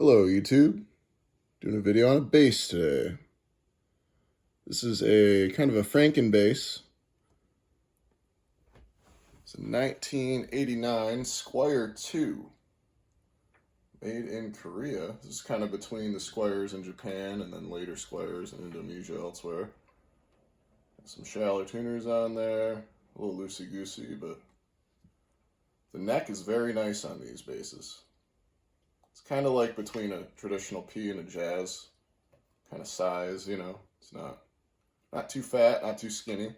Hello YouTube, doing a video on a bass today. This is a kind of a Franken bass. It's a 1989 Squire II, made in Korea. This is kind of between the Squires in Japan and then later Squires in Indonesia elsewhere. Some shallow tuners on there, a little loosey-goosey, but the neck is very nice on these basses. It's kind of like between a traditional P and a jazz kind of size, you know. It's not too fat, not too skinny.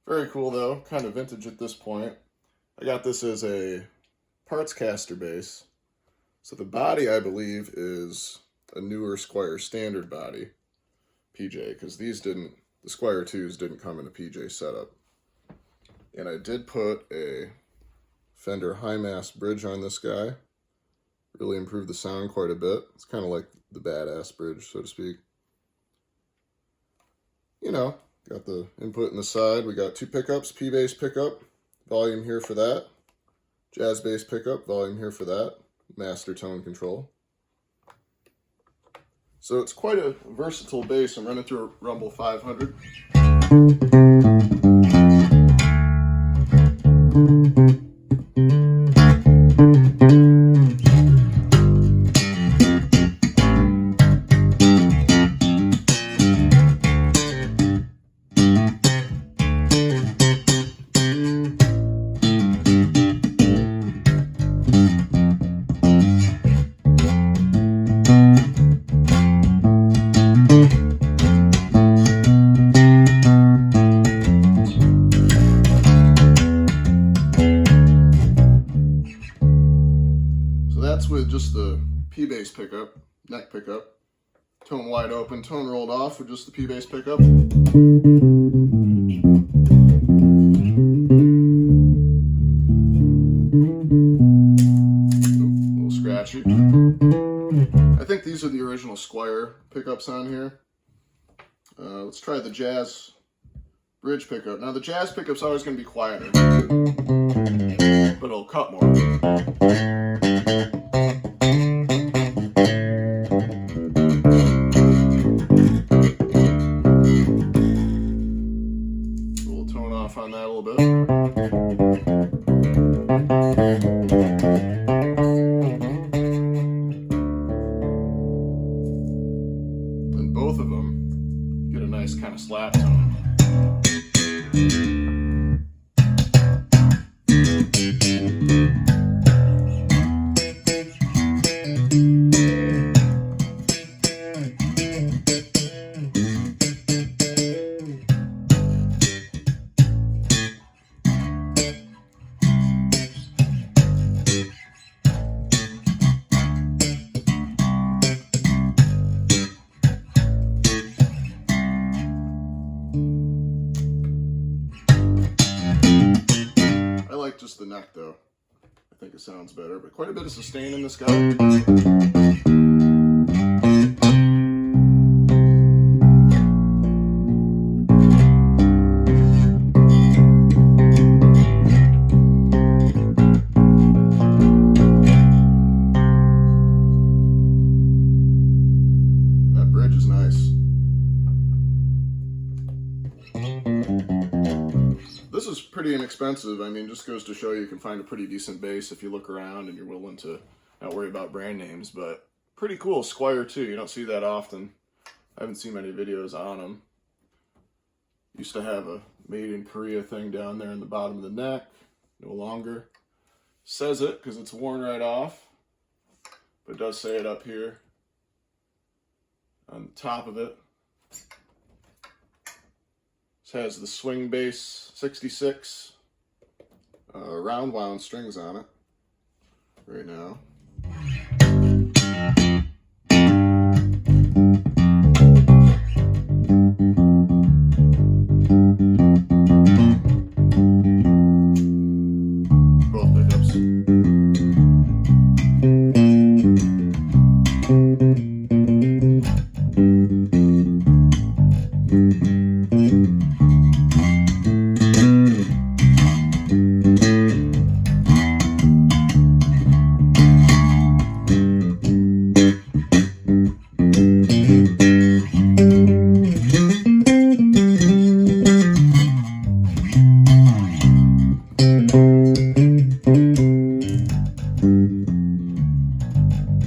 Very cool though, kind of vintage at this point. I got this as a partscaster bass. So the body, I believe, is a newer Squire standard body, PJ, because the Squire IIs didn't come in a PJ setup. And I did put a Fender high mass bridge on this guy. Really improved the sound quite a bit. It's kind of like the badass bridge, so to speak. You know, got the input in the side. We got two pickups, P bass pickup, volume here for that. Jazz bass pickup, volume here for that. Master tone control. So it's quite a versatile bass. I'm running through a Rumble 500. That's with just the P bass pickup, neck pickup, tone wide open, tone rolled off with just the P bass pickup. Ooh, a little scratchy. I think these are the original Squire pickups on here. Let's try the jazz bridge pickup. Now the jazz pickup's always going to be quieter, but it'll cut more. On that a little bit. Then both of them get a nice kind of slap tone. Just the neck though. I think it sounds better, but quite a bit of sustain in this guy. That bridge is nice. This is pretty inexpensive. I mean, just goes to show you can find a pretty decent bass if you look around and you're willing to not worry about brand names, but pretty cool. Squire II, you don't see that often. I haven't seen many videos on them. Used to have a made in Korea thing down there in the bottom of the neck. No longer. Says it because it's worn right off, but it does say it up here on the top of it. This has the swing bass 66 round wound strings on it right now. Both pickups.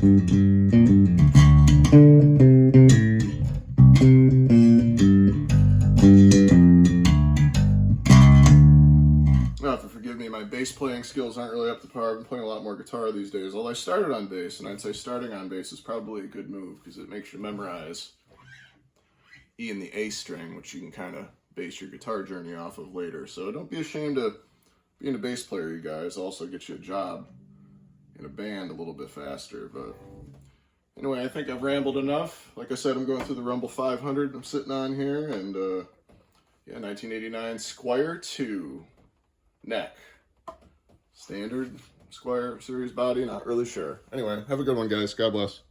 Now, if you forgive me, my bass playing skills aren't really up to par. I've been playing a lot more guitar these days. Although I started on bass, and I'd say starting on bass is probably a good move because it makes you memorize E and the A string, which you can kind of base your guitar journey off of later. So don't be ashamed of being a bass player, you guys. Also get you a job in a band a little bit faster. But anyway, I think I've rambled enough. Like I said, I'm going through the Rumble 500 I'm sitting on here, and yeah, 1989 Squire II neck. Standard Squire series body, not really sure. Anyway, have a good one, guys. God bless.